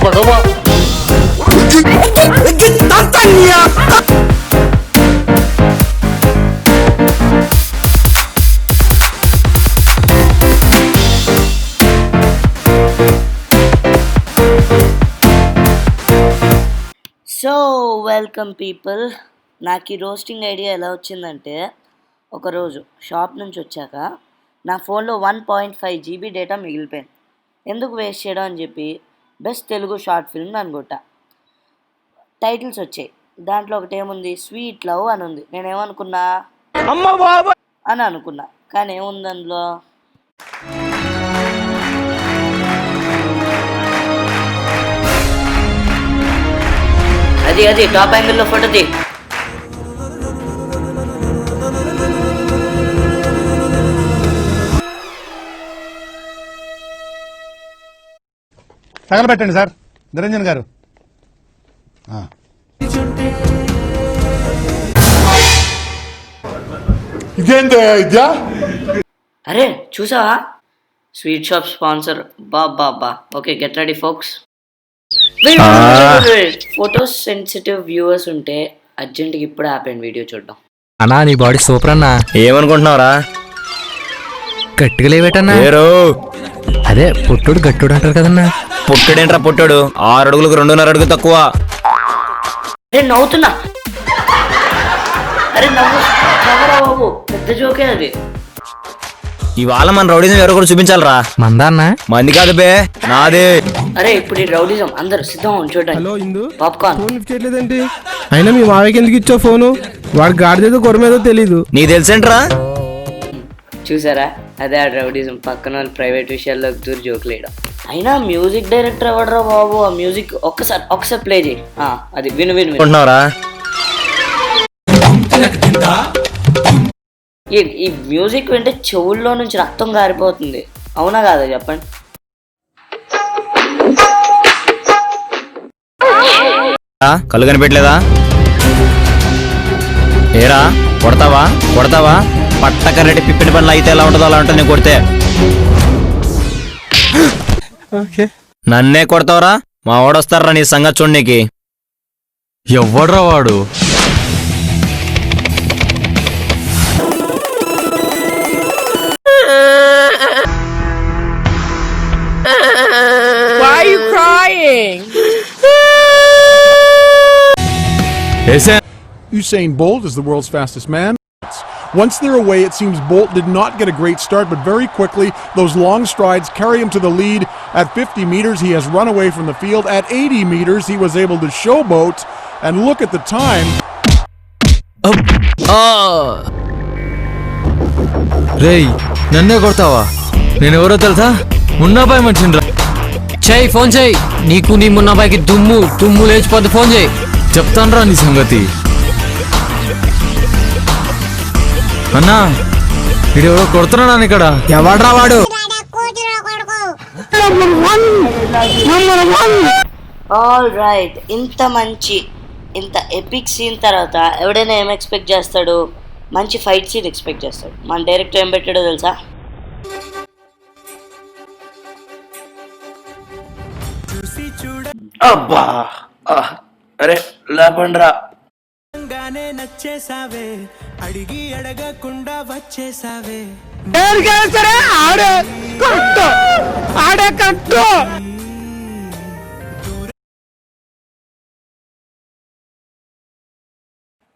పడవ. So welcome people. నాకు ఈ రోస్టింగ్ ఐడియా ఎలా వచ్చిందంటే, ఒకరోజు షాప్ నుంచి వచ్చాక నా ఫోన్లో 1.5 GB డేటా మిగిలిపోయింది. ఎందుకు వేస్ట్ చేయడం అని చెప్పి బెస్ట్ తెలుగు షార్ట్ ఫిల్మ్ అనుకుంటా. టైటిల్స్ వచ్చాయి. దాంట్లో ఒకటి ఏముంది, స్వీట్ లవ్ అని ఉంది. నేనేమనుకున్నా అని అనుకున్నా, కానీ ఏముంది అందులో, అది టాప్ యాంగిల్లో ఫోటో తీ. తగలబెట్టండి సార్ నిరంజన్ గారు. ఇదేంటి ఇద్యా? అరే చూసావా, స్వీట్ షాప్ స్పాన్సర్. బా okay, get ready folks. Photos sensitive viewers ఉంటే అర్జెంట్గా ఇప్పుడు ఆపండి వీడియో చూడడం. అన్నా నీ బాడీ సూపర్ అన్నా. ఏమనుకుంటున్నావురా? గట్టిగా లేవేటన్నా. అదే పుట్టుడు గట్టుడు అంటారు కదన్నా. పుట్టుడేంట్రా పుట్టాడు? 6 అడుగులకు 2.5 అడుగు తక్కువ. అరే నవ్వుతున్నా, అరే నవ్వరా బాబు, పెద్ద జోకే అది. ఇవాళ మన రౌడీజం ఎవరు కూడా చూపించాలరా. మందా అన్న? మంది కాదు బే, నాదే. అరే ఇప్పుడు ఈ రౌడీజం అందరు సిద్ధం చూడండి. హలో ఇందు, పాప్కార్న్ ఫోన్ లిఫ్ట్ చేయలేదేంటి? అయినా మీ మావయ్యకి ఎందుకు ఇచ్చావు ఫోను? వాడు గాడిదేదో గొరమేదో తెలీదు. నీకు తెలుసేంట్రా? చూసారా, అదే ఆ రౌడీజం. పక్కన వాళ్ళు ప్రైవేట్ విషయాల్లోకి దూరి జోకులేయడం. అయినా మ్యూజిక్ డైరెక్టర్ ఎవడరా బాబు? ఆ మ్యూజిక్ ఒక్కసారి ప్లే చేయి. అది విను అనుకుంటున్నావురా? ఈ మ్యూజిక్ వింటే చెవుల్లో నుంచి రక్తం గారిపోతుంది. అవునా కాదా చెప్పండి? కళ్ళు కనిపెట్టలేదా? ఏరా కొడతావా? పట్టకర్రెడ్డి పిప్పిడి పనులు అయితే ఎలా ఉంటుందో అలా ఉంటుంది. నేను కొడితే నన్నే కొడతావరా? మా వాడొస్తారా నీ సంగతి చూడనీకి. ఎవడ్రా వాడు? Why are you crying? Usain Bolt is the world's fastest man. Once they're away, it seems Bolt did not get a great start, but very quickly, those long strides carry him to the lead. At 50 meters, he has run away from the field. At 80 meters, he was able to showboat, and look at the time. రేయ్ నన్నే కొడతావా? నేనెవరో తెలుసా? మున్నాబాయ్ మనిషిని రా. చెయ్యి, phone చెయ్యి. నీకు నీ మున్నాబాయికి తుమ్ము లేచిపోద్ది. ఫోన్ చెయ్యి, చెప్తాను రా నీ సంగతి. అన్నా వీడెవరో కొడుతున్నాడా ఇక్కడ? ఎవడ్రా వాడు? ఆల్ రైట్, ఇంత ఎపిక్ సీన్ తర్వాత ఎవడైనా ఏం ఎక్స్పెక్ట్ చేస్తాడు? మంచి ఫైట్ సీన్ ఎక్స్పెక్ట్ చేస్తాడు. మన డైరెక్టర్ ఏం పెట్టాడో తెలుసా? అబ్బా అరే లేపండ్రా. నచ్చేసావే, అడిగి అడగకుండా వచ్చేసావే.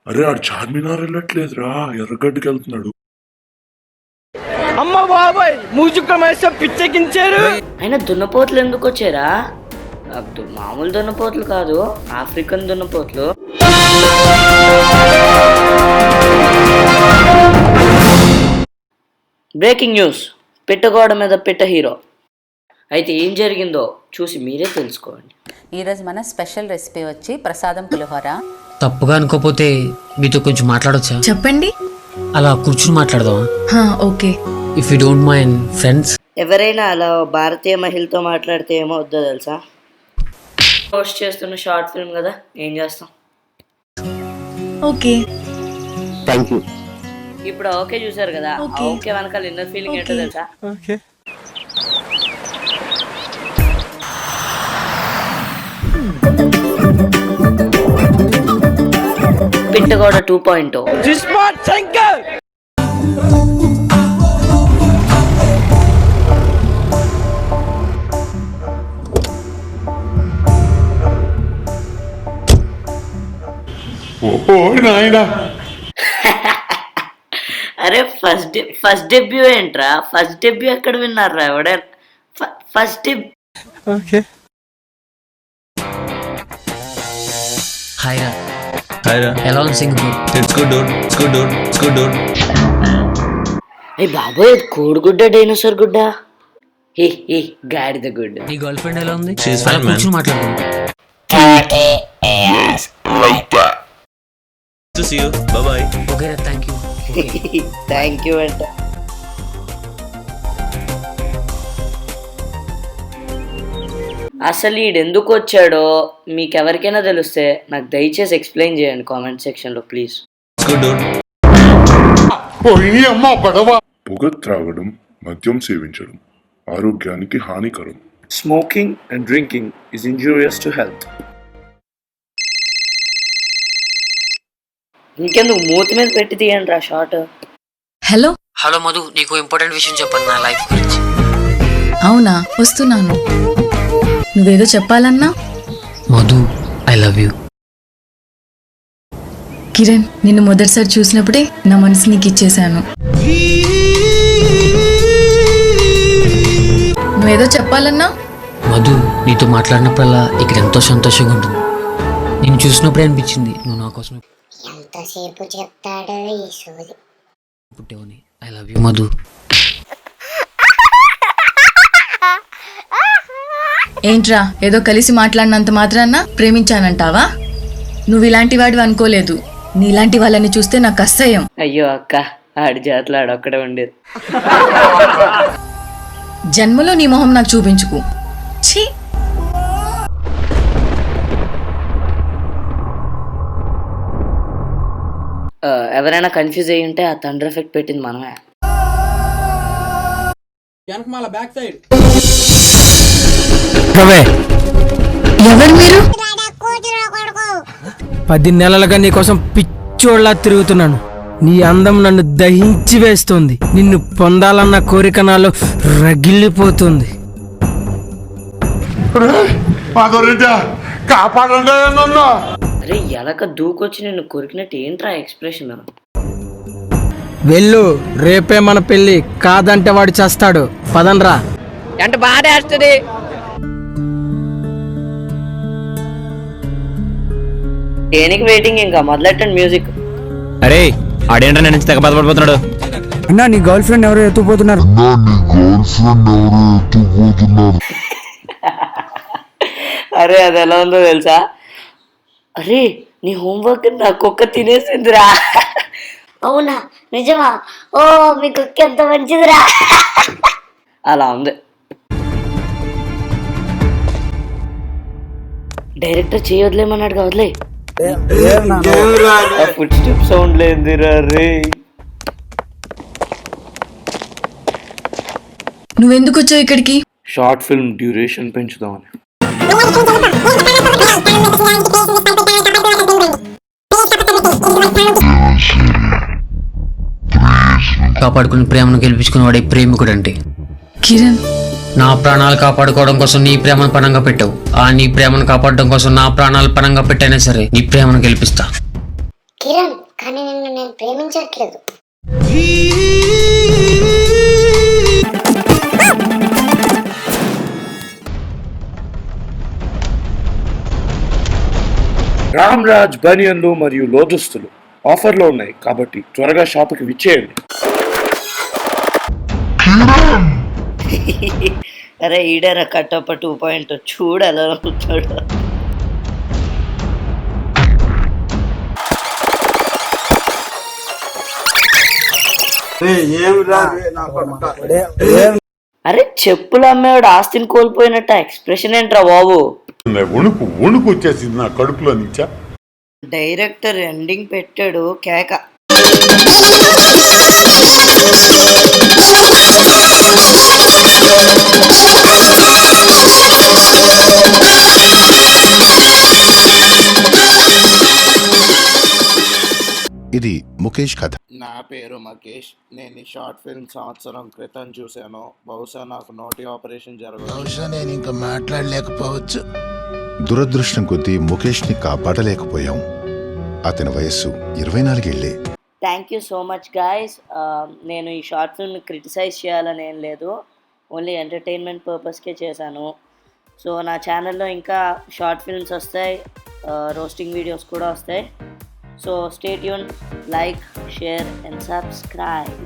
అరే ఆడు చార్మినార్ వెళ్ళట్లేదురా, ఎర్రగడ్డకి వెళ్తున్నాడు. అమ్మ బాబాయ్, మూజుక మేస పిచ్చెకించారు. అయినా దున్నపోతులు ఎందుకు వచ్చారా? మామూలు దున్నపోతులు కాదు, ఆఫ్రికన్ దున్నపోతులు. బ్రేకింగ్ న్యూస్, పిట్టగోడ మీద పిట్ట హీరో. అయితే ఏం జరిగిందో చూసి మీరే తెలుసుకోండి. ఈరోజు మన స్పెషల్ రెసిపీ వచ్చి ప్రసాదం పులిహోర. తప్పుగా అనుకోపోతే మీతో కొంచెం మాట్లాడొచ్చా? చెప్పండి. అలా కూర్చుని మాట్లాడదామా? Okay, if you don't mind friends. ఎవరైనా అలా భారతీయ మహిళతో మాట్లాడితే ఏమవుద్దో తెలుసా? పోస్ట్ చేస్తున్న షార్ట్ ఫిల్మ్ కదా, ఏం చేస్తాం. Okay, thank you. ఇప్పుడు ఓకే చూసారు కదా, ఓకే వెనకాల ఇన్నర్ ఫీలింగ్ ఏంటో తెలుసా? చిట్టగోడ 2.0. Smart Shankar. ఓ నాయనా అరే ఫస్ట్ డెబ్యూ ఏంట్రా? ఫస్ట్ డెబ్యూ ఎక్కడ విన్నారా? ఎవడే ఫస్ట్ హాయ్ రా, ఎలా ఉంది Singapore? It's good dude, it's good dude, it's good dude. ఏ బాబోయ్, కోడిగుడ్డ డైనోసార్ గుడ్డ? ఏ గాడిద గుడ్డ. నీ గర్ల్ ఫ్రెండ్ ఎలా ఉంది? She's fine, అలా man. కూర్చొని మాట్లాడుకుందాం. To see you. Bye bye. Okay రా, థ్యాంక్ యూ. థ్యాంక్ యూ అంట. అసలు ఈడెందుకు వచ్చాడో మీకెవరికైనా తెలిస్తే నాకు దయచేసి ఎక్స్ప్లెయిన్ చేయండి కామెంట్ సెక్షన్లో ప్లీజ్. It's good dude. పొగ త్రాగడం, మద్యం సేవించడం ఆరోగ్యానికి హానికరం. Smoking and drinking is injurious to health. ఇంకెందుకు మూతి మీద పెట్టి తీయండి రా షార్ట్. హలో మధు, నీకు ఇంపార్టెంట్ విషయం చెప్పండి నా లైఫ్ గురించి. అవునా, వస్తున్నాను. నువ్వేదో చెప్పాలన్నా? Madhu, I love you. Kiran, నిన్ను మొదటిసారి చూసినప్పుడే నా మనసు నీకు ఇచ్చేశాను. నువ్వేదో చెప్పాలన్నా? మధు, నీతో మాట్లాడినప్పుడల్లా ఇక్కడ ఎంతో సంతోషంగా ఉంటుంది. నేను చూసినప్పుడే అనిపించింది నువ్వు నా కోసం ఎంతసేపు చెప్తాడో ఈ సోది. పుట్టేవని. I love you Madhu. ఏంట్రా, ఏదో కలిసి మాట్లాడినంత మాత్రాన ప్రేమించానంటావా? నువ్వు ఇలాంటి వాడివి అనుకోలేదు. నీలాంటి వాళ్ళని చూస్తే నాకు అసహ్యం. అయ్యో అక్క, ఆడి జాతలో ఆడొక్కడే ఉండేది. జన్మలో నీ మొహం నాకు చూపించుకు. ఛీ. ఎవరైనా కన్ఫ్యూజ్ అయ్యి ఉంటే ఆ థండర్ ఎఫెక్ట్ పెట్టింది మనమే. ఎవరు మీరు? 10 నెలలుగా నీకోసం పిచ్చోళ్ళ తిరుగుతున్నాను. నీ అందం నన్ను దహించి వేస్తుంది. నిన్ను పొందాలన్న కోరిక నాలో రగిలిపోతుంది. కాపాడండి. అరే ఎలక దూకొచ్చి నిన్ను కొరికినట్టు ఏంట్రా ఎక్స్ప్రెషన్? వెళ్ళు, రేపే మన పెళ్ళి. కాదంటే వాడు చేస్తాడు. పదనరా. ఎంత బాగా వేస్తుంది. దేనికి వెయిటింగ్? ఇంకా మొదలెట్టండి మ్యూజిక్. అరే ఆడేంట్రా నేను తెగ బాధపడిపోతున్నాడు. అన్నా, నీ గర్ల్ ఫ్రెండ్ ఎవరో ఎత్తుకుపోతున్నారు. అరే అది ఎలా ఉందో తెలుసా? అరే నీ హోంవర్క్ నా కుక్క తినేసిందిరా. అవునా, నిజమా? ఓ, మీ కుక్క ఎంత మంచిదిరా. అలా ఉంది. డైరెక్టర్ చేయొద్దులేమన్నాడుగా, వదిలే. ఫుడ్ స్టెప్ సౌండ్ లేదురా రే. నువ్వెందుకు వచ్చావు ఇక్కడికి? షార్ట్ ఫిల్మ్ డ్యూరేషన్ పెంచుదామని. కాపాడుకుని ప్రేమను గెలిపించుకుని వాడే ప్రేమికుడు అంటే. కిరణ్, నా ప్రాణాలు కాపాడుకోవడం కోసం నీ ప్రేమను పణంగా పెట్టావు. ఆ నీ ప్రేమను కాపాడడం కోసం నా ప్రాణాలు పణంగా పెట్టైనా సరే నీ ప్రేమను గెలిపిస్తా. కిరణ్, కానీ నిన్ను నేను ప్రేమించట్లేదు. రామ్ రాజ్ బనియన్లు మరియు లోదుస్తులు ఆఫర్లో ఉన్నాయి కాబట్టి త్వరగా షాపుకి విచ్చేయండి. అరే ఈడరా కట్టప్ప 2.0 చూడు ఎలా ఉంటాడు. అరే చెప్పులు అమ్మేవాడు ఆస్తిని కోల్పోయినట్ట ఎక్స్ప్రెషన్ ఏంట్రా బాబు? వణుకు వచ్చేసింది నా కడుపులో నుంచా. డైరెక్టర్ ఎండింగ్ పెట్టాడు కేక. ముఖేష్ కథ. నా పేరు మకేష్. నేను ఈ షార్ట్ ఫిల్మ్ సంవత్సరం క్రితం చూశాను. బహుశా నాకు నోటి ఆపరేషన్ జరగదు. బహుశా నేను ఇంకా మాట్లాడలేకపోవచ్చు. దురదృష్టం కొద్దీ ముఖేష్ని కాపాడలేకపోయాం. అతని వయస్సు 24 ఏళ్లే. Thank you so much guys. నేను ఈ షార్ట్ ఫిల్మ్ని క్రిటిసైజ్ చేయాలని ఏం లేదు, ఓన్లీ ఎంటర్టైన్మెంట్ పర్పస్కే చేశాను. సో నా ఛానల్లో ఇంకా షార్ట్ ఫిల్మ్స్ వస్తాయి, రోస్టింగ్ వీడియోస్ కూడా వస్తాయి. So stay tune, like, share and subscribe.